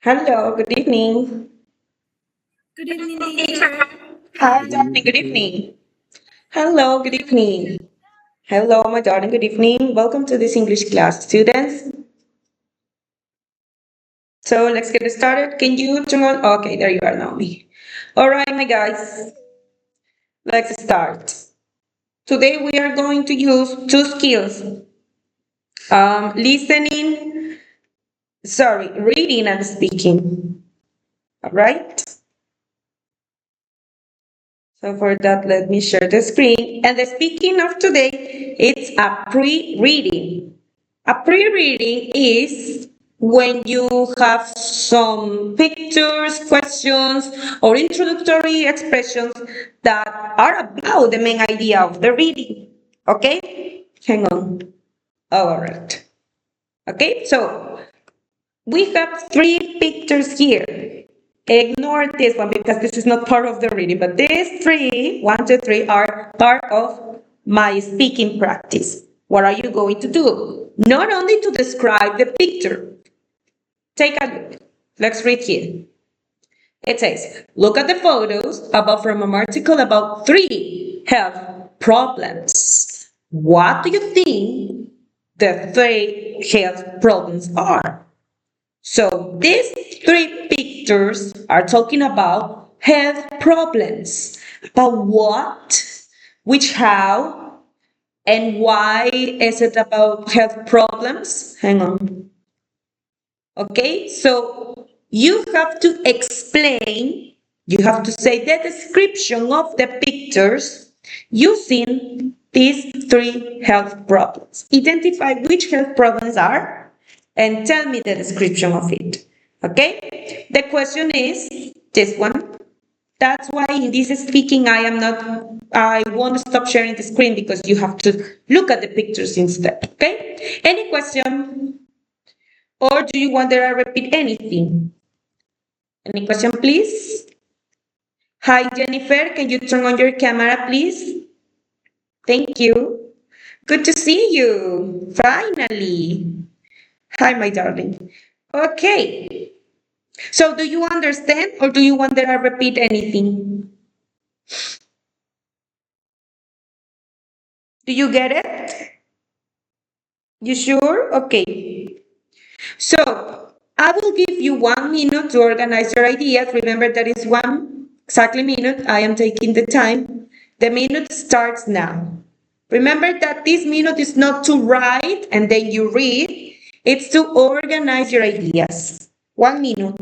Hello, good evening. Good evening, teacher. Hi, darling, good evening. Hello, good evening. Hello, my darling, good evening. Welcome to this English class, students. So let's get started. Can you turn on? Okay, there you are, Naomi. All right, my guys, let's start. Today we are going to use two skills. Listening, sorry, reading and speaking. All right. So for that, let me share the screen. And the speaking of today, it's a pre-reading. A pre-reading is when you have some pictures, questions, or introductory expressions that are about the main idea of the reading. Okay? Hang on. All right. Okay, so we have three pictures here. Ignore this one because this is not part of the reading, but these three, one, two, three, are part of my speaking practice. What are you going to do? Not only to describe the picture. Take a look. Let's read here. It says, look at the photos above from an article about three health problems. What do you think the three health problems are? So these three pictures are talking about health problems. About what, which, how, and why is it about health problems? Hang on. Okay, so you have to explain, you have to say the description of the pictures using these three health problems. Identify which health problems are and tell me the description of it. Okay, the question is this one. That's why in this speaking I won't stop sharing the screen because you have to look at the pictures instead. Okay, any question? Or do you want that I repeat anything? Any question, please? Hi, Jennifer. Can you turn on your camera, please? Thank you. Good to see you. Finally. Hi, my darling. Okay. So, do you understand or do you want that I repeat anything? Do you get it? You sure? Okay. So, I will give you 1 minute to organize your ideas. Remember that is one exactly minute. I am taking the time. The minute starts now. Remember that this minute is not to write and then you read. It's to organize your ideas. 1 minute.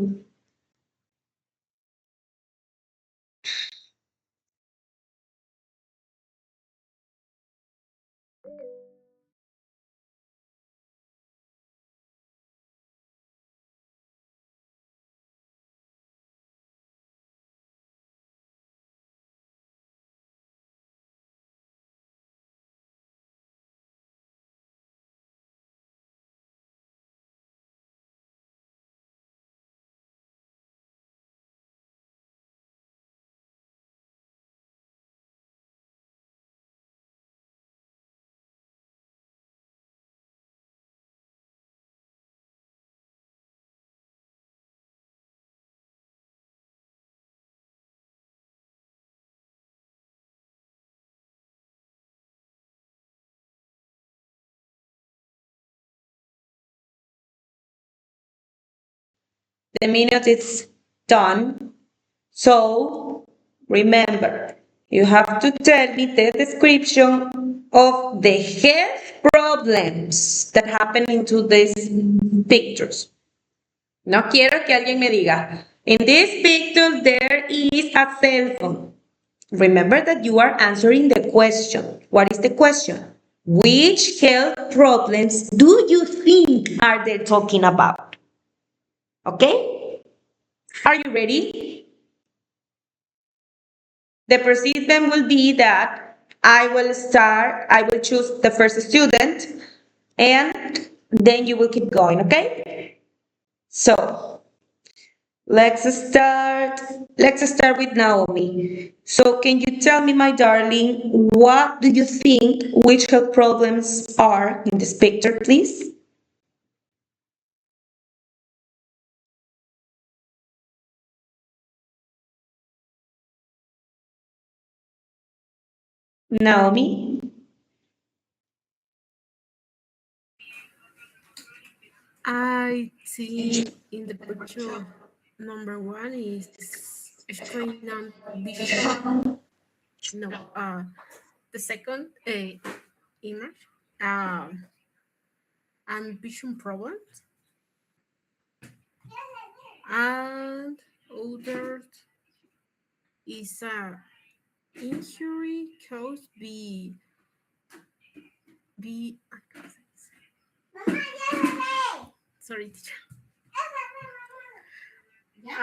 The minute is done. So remember, you have to tell me the description of the health problems that happen into these pictures. No quiero que alguien me diga, in this picture there is a cell phone. Remember that you are answering the question. What is the question? Which health problems do you think are they talking about? Okay? Are you ready? The procedure will be that I will choose the first student and then you will keep going, okay? So let's start. Let's start with Naomi. So can you tell me, my darling, what do you think which health problems are in this picture, please? Naomi? I think in the picture number one is screen and vision. No, the second image, and vision problems, and other is a injury caused be sorry teacher. Mm,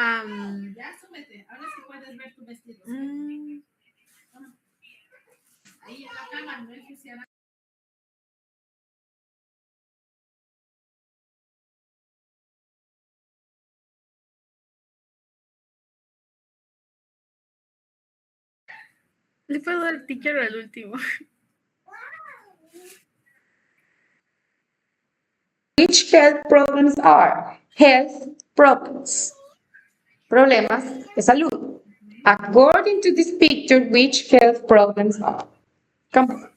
le puedo dar teacher al último. Which health problems are? Health problems. Problemas de salud. According to this picture, which health problems are? Come on.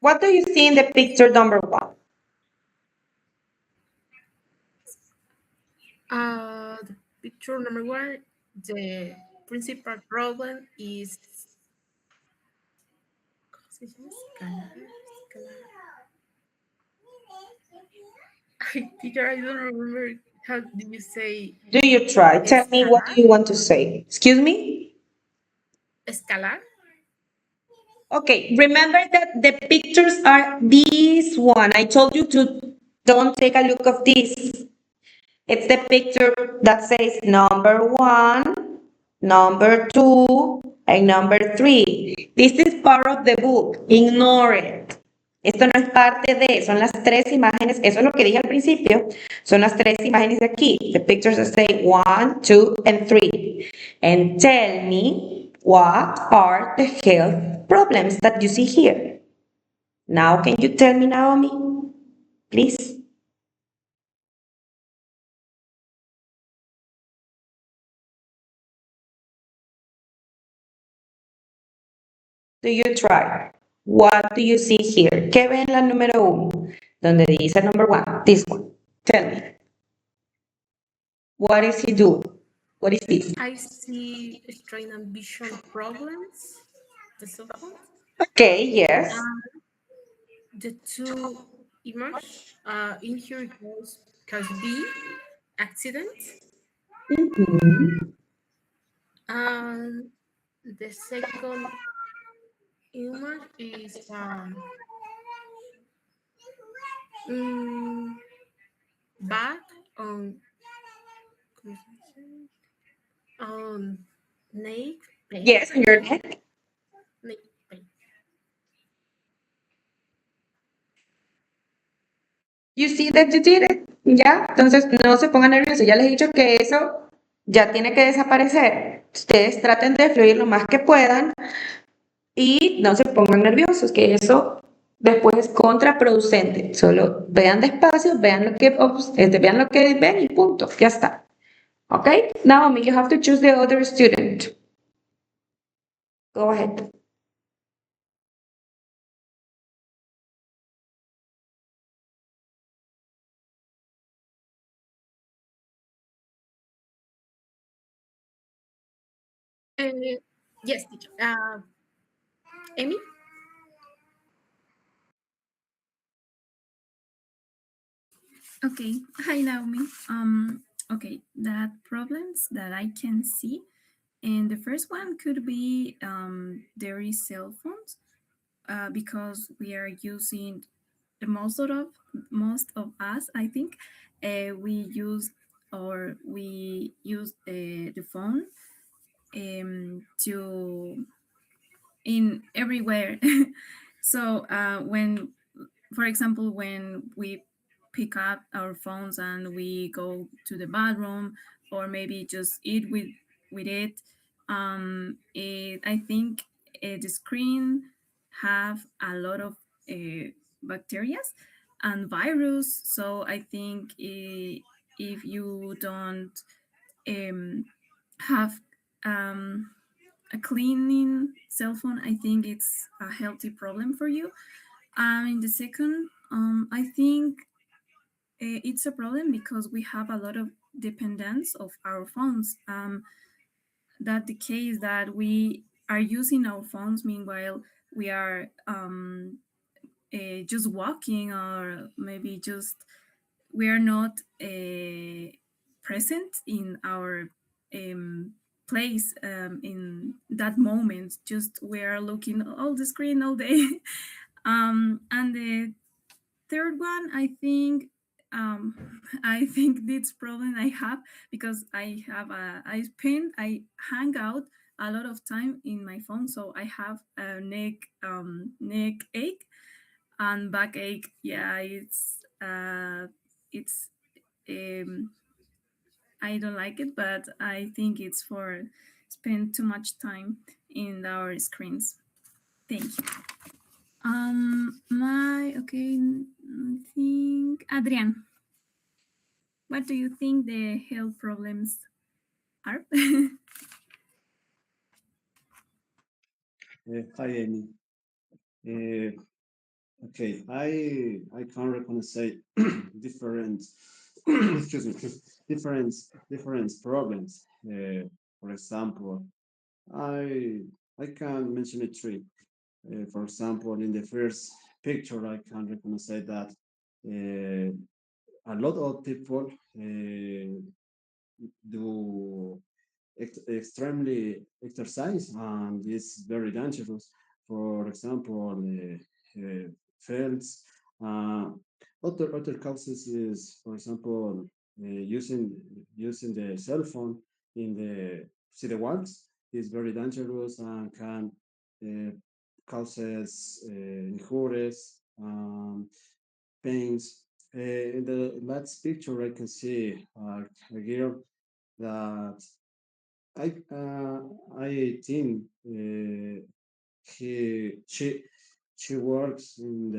What do you see in the picture number one? The picture number one, the principal problem is ¿cómo se llama? Teacher, I don't remember how do you say Do you try? Tell me what escalar? do you want to say. Excuse me? Escalar? Okay, remember that the pictures are this one. I told you to don't take a look of this. It's the picture that says number one, number two, and number three. This is part of the book. Ignore it. Esto no es parte de, son las tres imágenes, eso es lo que dije al principio, son las tres imágenes de aquí. The pictures that say one, two, and three. And tell me what are the health problems that you see here. Now, can you tell me, Naomi? Please. Do you try? What do you see here? ¿Qué ve en la número uno? Donde dice number one, this one. Tell me. What is he doing? What is this? I see strain and vision problems. The cell phone. Okay, yes. The two image in here cause B accident, Mhm. and the second image is mm, back on neck pain, Yes, on I your think. neck. Neck pain. You see that you did it. Ya, entonces no se pongan nerviosos. Ya les he dicho que eso ya tiene que desaparecer. Ustedes traten de fluir lo más que puedan y no se pongan nerviosos, que eso después es contraproducente. Solo vean despacio, vean lo que ven y punto. Ya está. Okay? Naomi, you have to choose the other student. Go ahead. Yes, teacher. Amy? Okay. Hi, Naomi. Okay, that problems that I can see, and the first one could be there is cell phones, because we are using the most of us, I think, we use the phone to in everywhere. So when, for example, when we pick up our phones and we go to the bathroom, or maybe just eat with it, I think the screen have a lot of bacteria and virus. So I think if you don't um, have a cleaning cell phone, I think it's a healthy problem for you. In the second, I think it's a problem because we have a lot of dependence of our phones. That the case that we are using our phones meanwhile we are just walking, or maybe just we are not present in our um, place in that moment. Just we are looking all the screen all day. And the third one, I think, I think this problem I have because I hang out a lot of time in my phone, so I have a neck ache and backache. Yeah, it's um, I don't like it, but I think it's for spend too much time in our screens. Thank you. My okay. I think Adrian. What do you think the health problems are? Hi, Amy. Uh, okay, I can recognize different excuse me different problems. For example, I I can mention it three. For example, in the first picture, I can recognize that a lot of people do extremely exercise and it's very dangerous. For example, fails. Uh, other causes is, for example, using the cell phone in the city walks is very dangerous and can uh, causes injuries, pains. In the last picture, I can see a girl that I think he she works in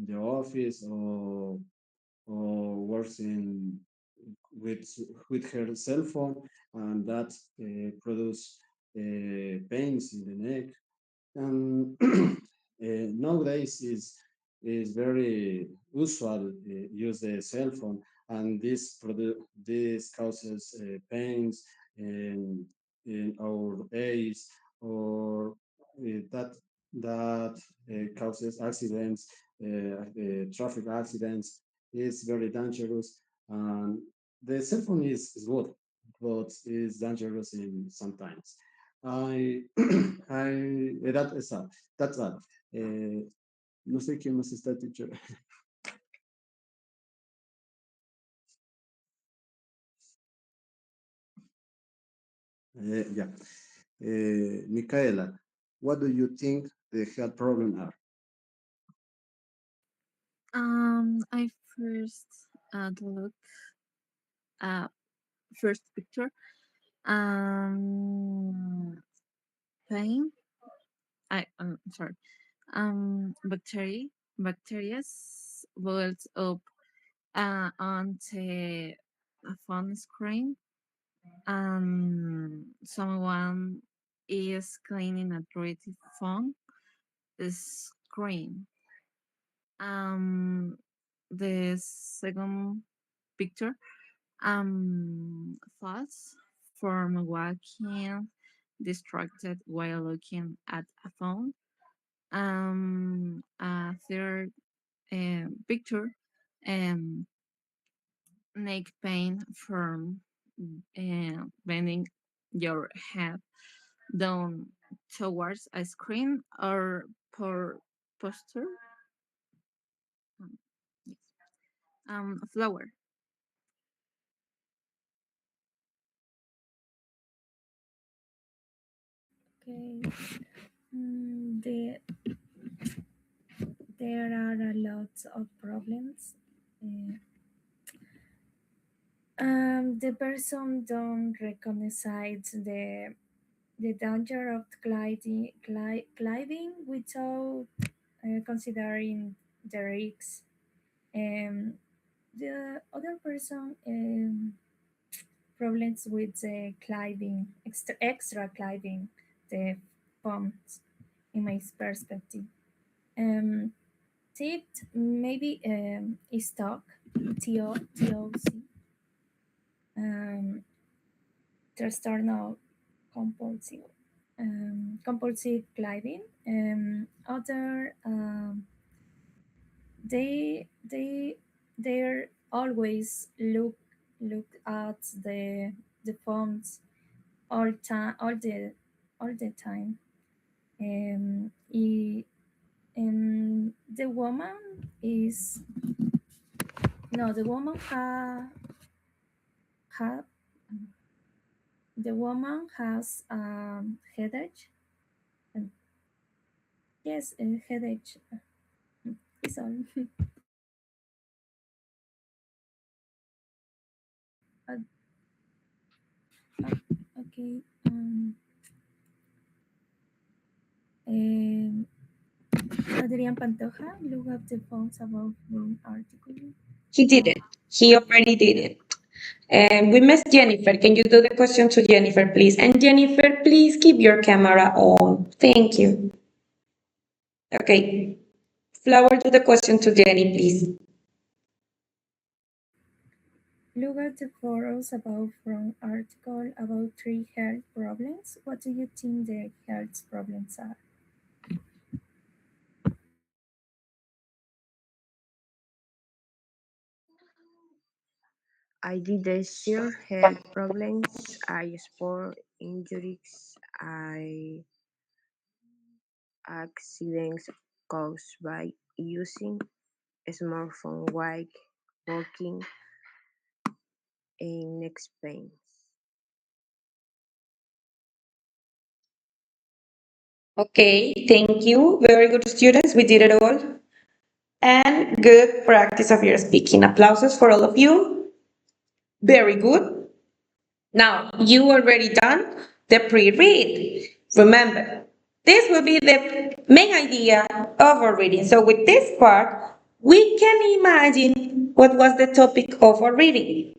the office or works in with with her cell phone and that produce pains in the neck and nowadays is very usual use the cell phone and this causes pains in our eyes or that causes accidents traffic accidents is very dangerous and the cell phone is good but is dangerous in sometimes I, that's all. That's all. No sé quién más está, teacher. Yeah. Michaela, what do you think the health problem are? I first look uh first picture. Um, pain. I'm sorry. Bacteria builds up on the phone screen. Someone is cleaning a dirty phone screen. Um, the second picture. Thoughts from walking distracted while looking at a phone. A third picture, um, neck pain from bending your head down towards a screen or por posture. Um, yes. Flower. Okay. There are a lot of problems. Uh, the person don't recognize the danger of gliding without considering the risks. The other person problems with the climbing, extra climbing, the pumps in my perspective. Um, Tip maybe is talk, TOC, trastorno compulsive, compulsive climbing. Other they're always look at the phones all the time. The woman is no the woman ha the woman has headache. And yes, a headache is all. Uh, okay. Um, Adrian Pantoja, look up the phones about one article. He did it. He already did it. And we missed Jennifer. Can you do the question to Jennifer, please? And Jennifer, please keep your camera on. Thank you. Okay. Flower, do the question to Jenny, please. Look at the photos about from article about three health problems. What do you think the health problems are? I did the sure health problems, I sport injuries, I accidents caused by using a smartphone while working in expense. Okay, thank you. Very good students. We did it all. And good practice of your speaking. Applauses for all of you. Very good. Now, you already done the pre-read. Remember, this will be the main idea of our reading. So with this part, we can imagine what was the topic of our reading.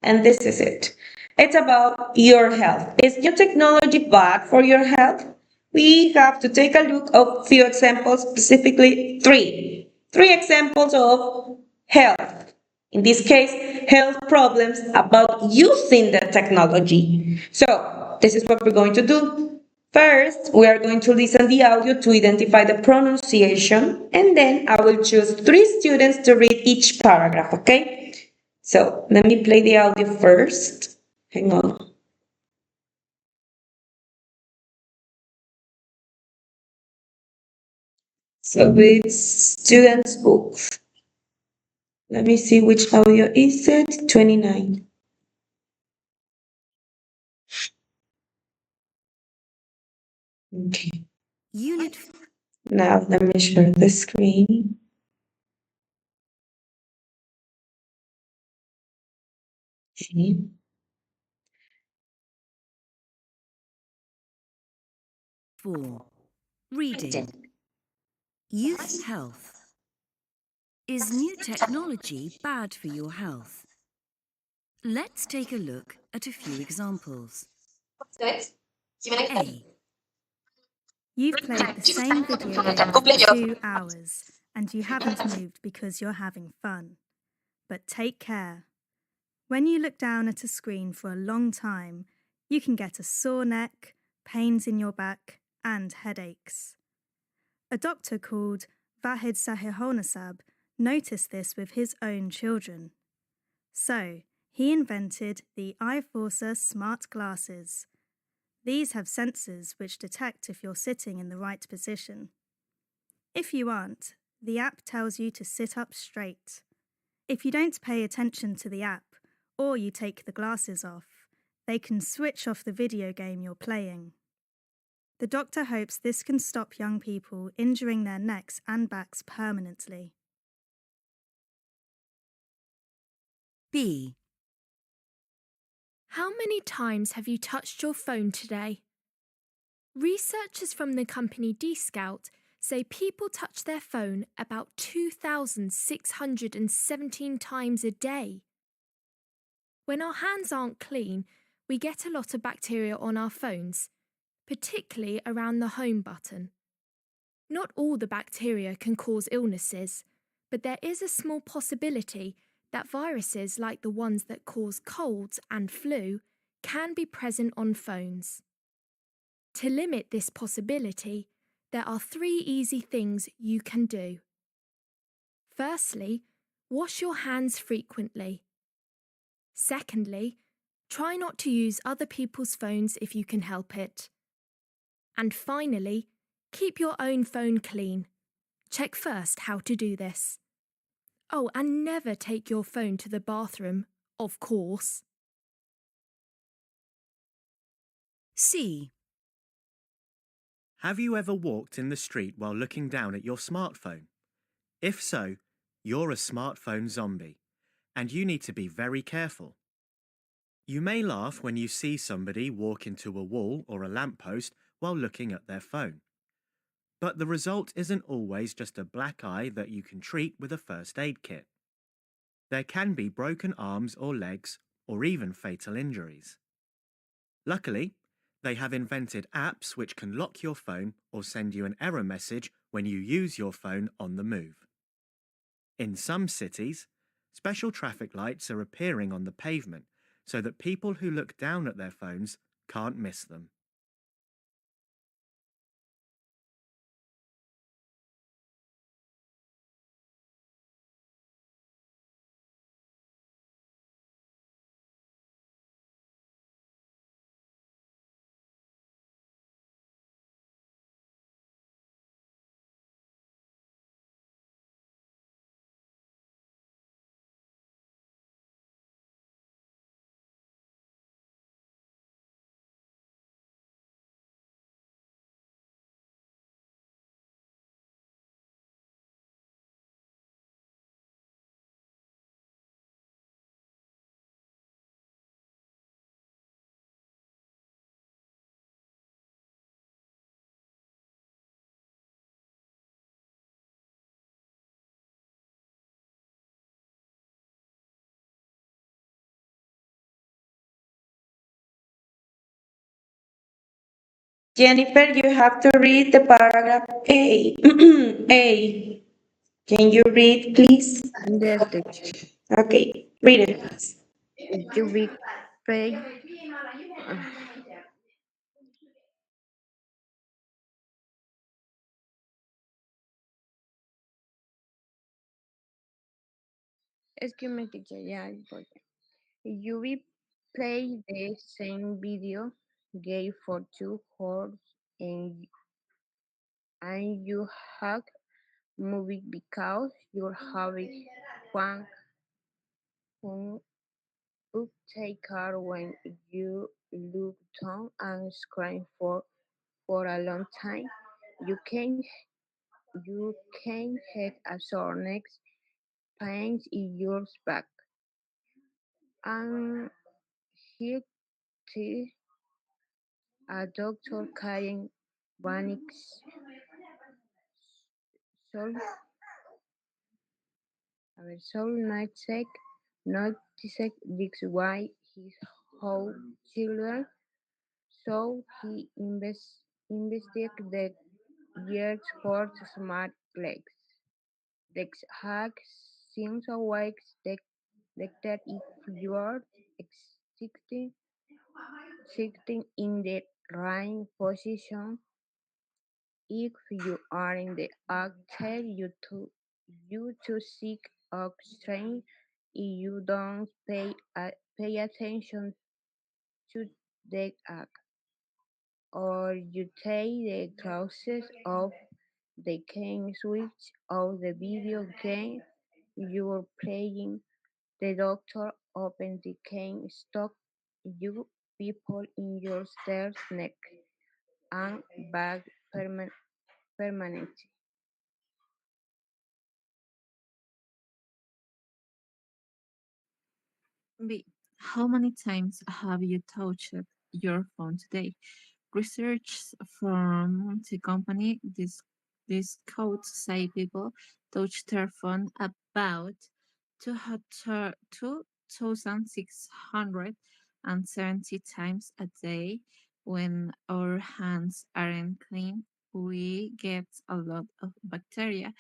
And this is it. It's about your health. Is your technology bad for your health? We have to take a look at a few examples, specifically three. Three examples of health. In this case, health problems about using the technology. So, this is what we're going to do. First, we are going to listen the audio to identify the pronunciation, and then I will choose three students to read each paragraph, okay? So let me play the audio first. Hang on. So it's student's book. Let me see which audio is it. 29. Okay. Unit Now let me share the screen. Okay. 4. Reading. Youth health. Is new technology bad for your health? Let's take a look at a few examples. A. You've played the same video game for 2 hours and you haven't moved because you're having fun. But take care. When you look down at a screen for a long time, you can get a sore neck, pains in your back, and headaches. A doctor called Vahid Sahihonasab noticed this with his own children. So, he invented the iForza smart glasses. These have sensors which detect if you're sitting in the right position. If you aren't, the app tells you to sit up straight. If you don't pay attention to the app, or you take the glasses off, they can switch off the video game you're playing. The doctor hopes this can stop young people injuring their necks and backs permanently. B. How many times have you touched your phone today? Researchers from the company D-Scout say people touch their phone about 2,617 times a day. When our hands aren't clean, we get a lot of bacteria on our phones, particularly around the home button. Not all the bacteria can cause illnesses, but there is a small possibility that viruses like the ones that cause colds and flu can be present on phones. To limit this possibility, there are 3 easy things you can do. Firstly, wash your hands frequently. Secondly, try not to use other people's phones if you can help it. And finally, keep your own phone clean. Check first how to do this. Oh, and never take your phone to the bathroom, of course. C. Have you ever walked in the street while looking down at your smartphone? If so, you're a smartphone zombie, and you need to be very careful. You may laugh when you see somebody walk into a wall or a lamppost while looking at their phone. But the result isn't always just a black eye that you can treat with a first aid kit. There can be broken arms or legs, or even fatal injuries. Luckily, they have invented apps which can lock your phone or send you an error message when you use your phone on the move. In some cities, special traffic lights are appearing on the pavement so that people who look down at their phones can't miss them. Jennifer, you have to read the paragraph A. A. Can you read, please? Yes, teacher. Okay, read it, please. You will pay. Excuse me, teacher. Yeah, you will play the same video game for 2 hours and you have movie because you're having one who would take care when you look down and scream for a long time. You can you can have a sore neck, pains in your back, and here to a doctor carrying panics. So our soul namesake noticed this why his whole children, so he investigated the years for smart legs. Legs hack seems awake detected if you are sitting, sitting in the right position. If you are in the act, tell you to seek a strength if you don't pay attention to the act, or you take the closest of the can switch of the video game you're playing. The doctor opens the can, stop you people in your stairs neck and back permanently. B. How many times have you touched your phone today? Research from the company These codes say people touch their phone about 2,670 times a day. When our hands aren't clean, we get a lot of bacteria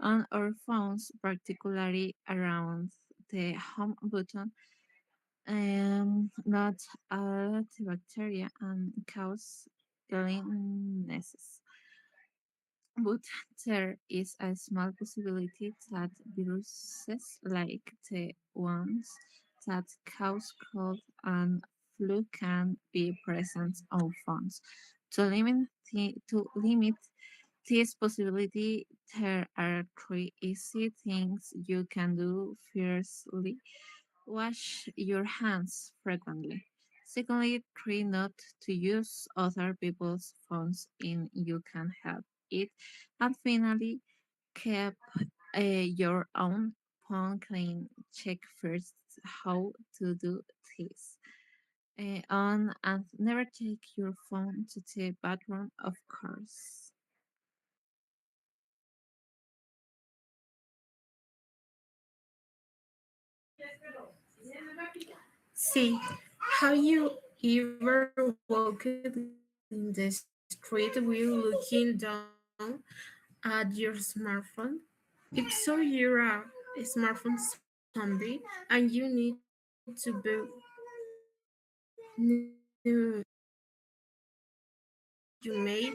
on our phones, particularly around the home button, not all the bacteria and cause illnesses. But there is a small possibility that viruses like the ones that cause cold and flu can be present on phones. To limit this possibility, there are three easy things you can do. Firstly, wash your hands frequently. Secondly, try not to use other people's phones if you can help it. And finally, keep your own phone clean. Check first how to do this. And never take your phone to the bathroom, of course. See, have you ever walked in the street while looking down at your smartphone? If so, you're a smartphone zombie and you need to be new. You may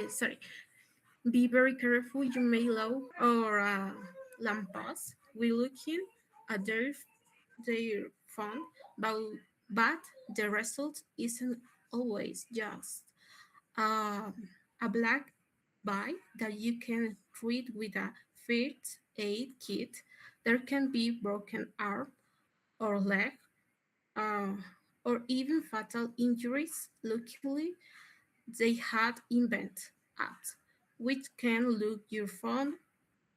sorry, be very careful. You may lose or lamppost while looking at their phone, but, but the result isn't always just um, a black eye that you can treat with a first aid kit. There can be broken arm or leg, uh, or even fatal injuries. Luckily, they had invented apps which can look your phone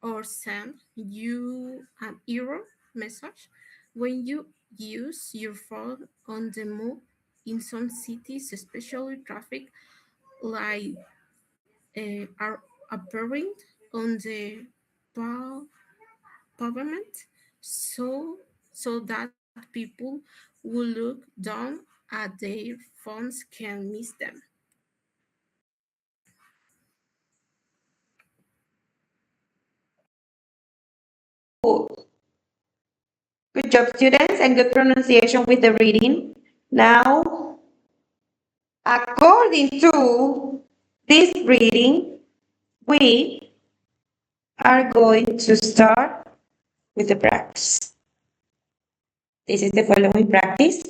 or send you an error message when you use your phone on the move. In some cities, especially traffic lights are appearing on the pa- pavement, so that people who look down at their phones can miss them. Good job, students, and good pronunciation with the reading. Now, according to this reading, we are going to start with the practice. This is the following practice.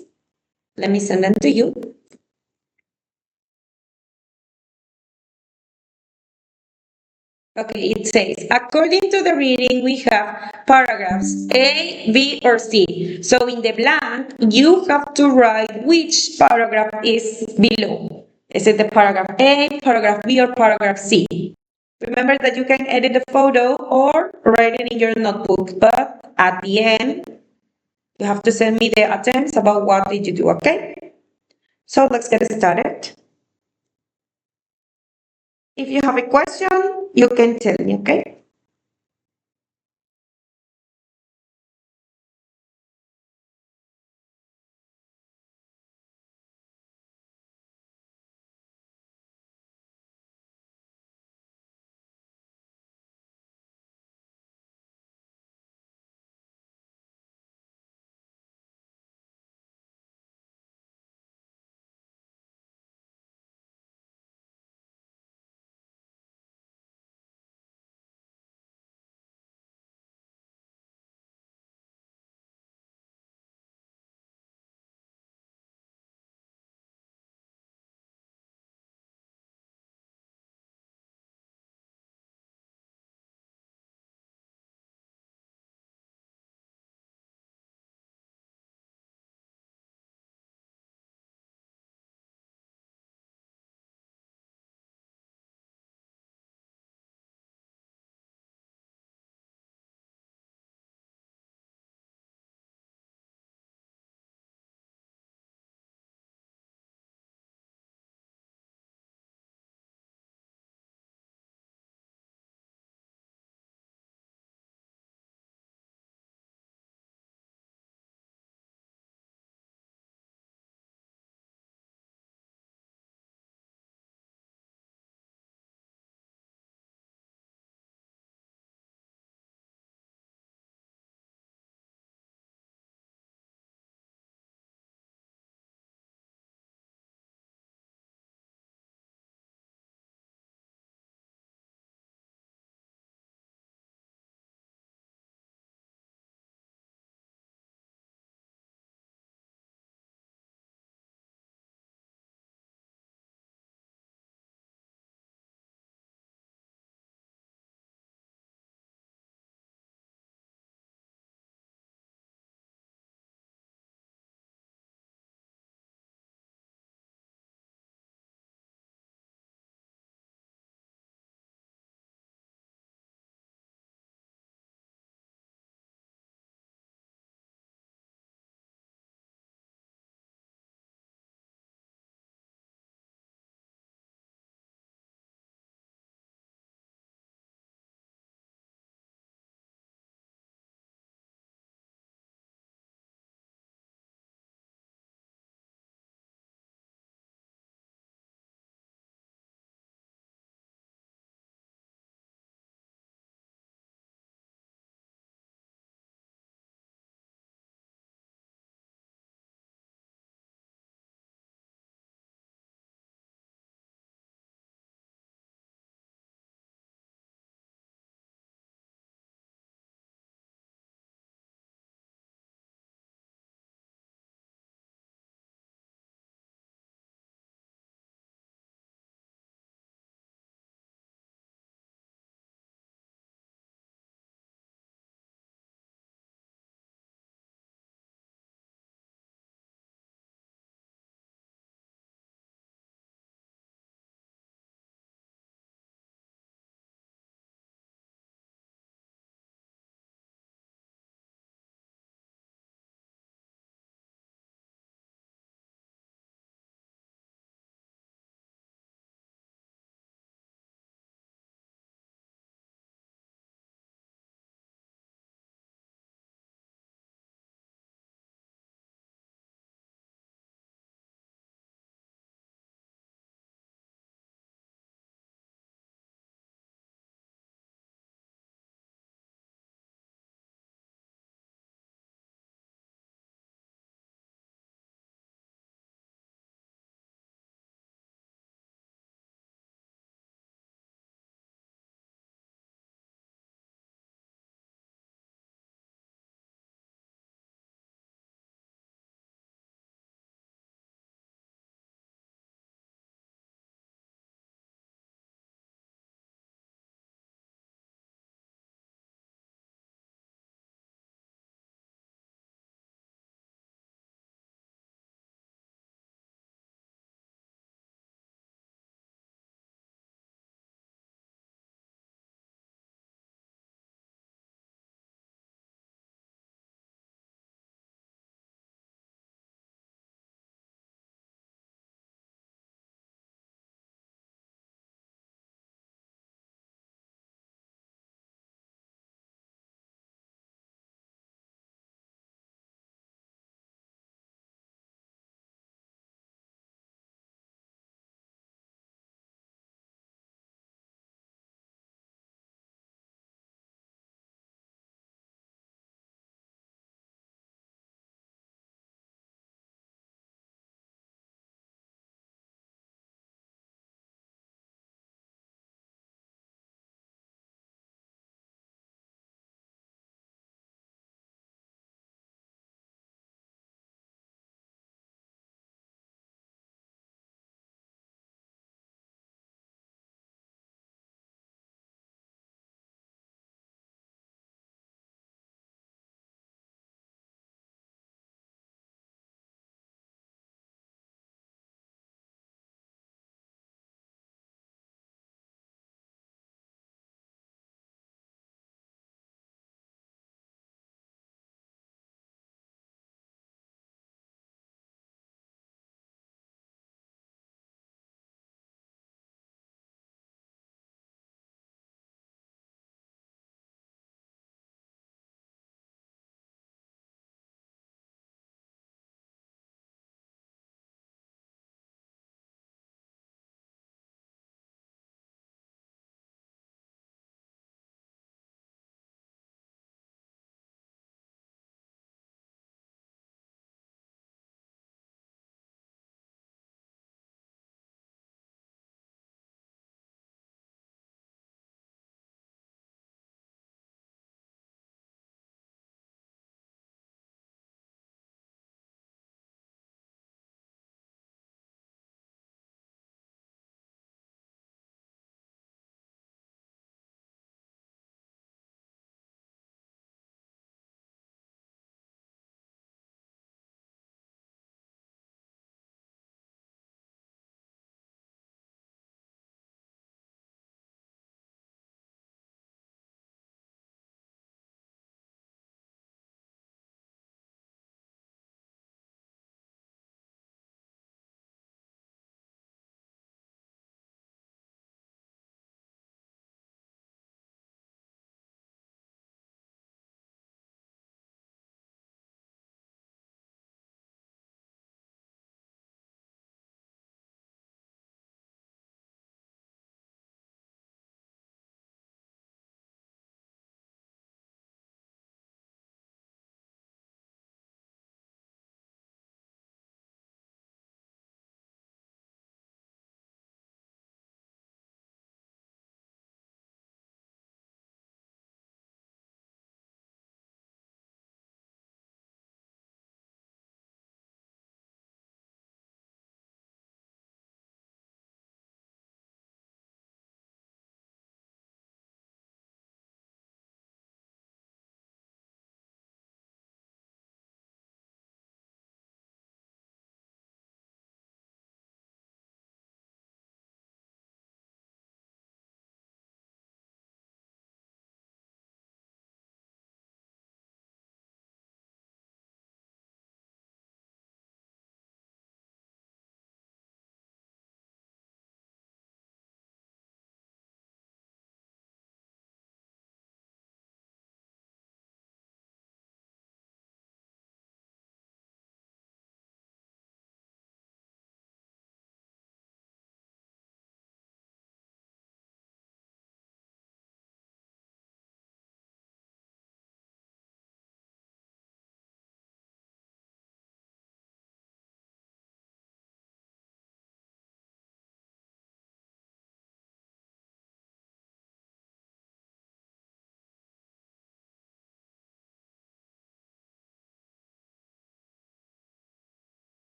Let me send them to you. Okay, it says, according to the reading, we have paragraphs A, B, or C. So in the blank, you have to write which paragraph is below. Is it the paragraph A, paragraph B, or paragraph C? Remember that you can edit the photo or write it in your notebook, but at the end, you have to send me the attempts about what did you do, okay? So let's get started. If you have a question, you can tell me, okay?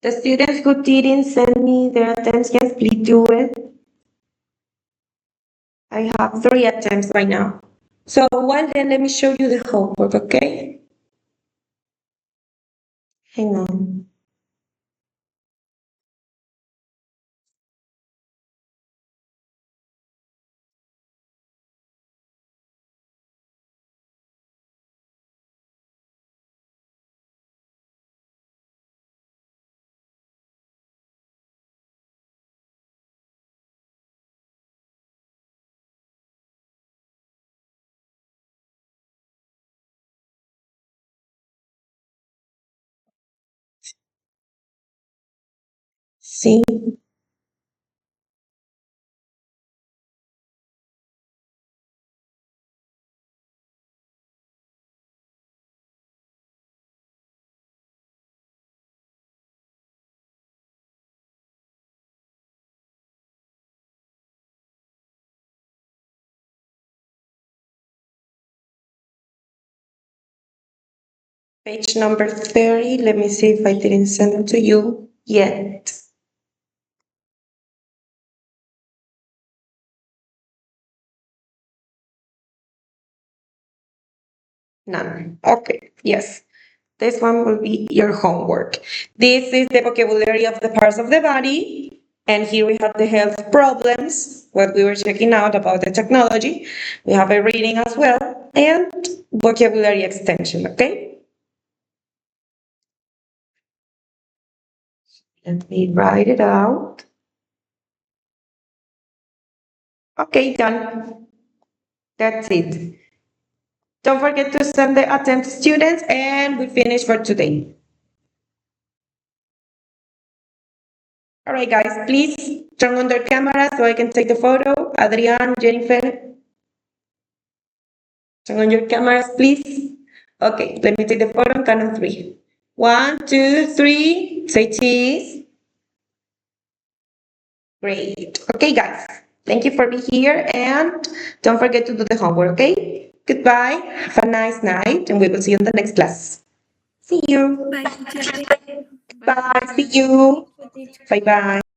The students who didn't send me their attempts, yes, please do it. I have 3 attempts right now. So while then, let me show you the homework, okay? Hang on. See? Page number 30. Let me see if I didn't send them to you yet. None. Okay, yes. This one will be your homework. This is the vocabulary of the parts of the body. And here we have the health problems, what we were checking out about the technology. We have a reading as well and vocabulary extension, okay? Let me write it out. Okay, done. That's it. Don't forget to send the attempt students and we finish for today. All right, guys, please turn on their camera so I can take the photo. Adrian, Jennifer, turn on your cameras, please. Okay, let me take the photo on count of 3. 1, 2, 3. Say cheese. Great. Okay, guys. Thank you for being here and don't forget to do the homework, okay? Goodbye. Have a nice night and we will see you in the next class. See you. Bye, teacher. Bye. See Bye. you. Thank you, teacher. Bye bye.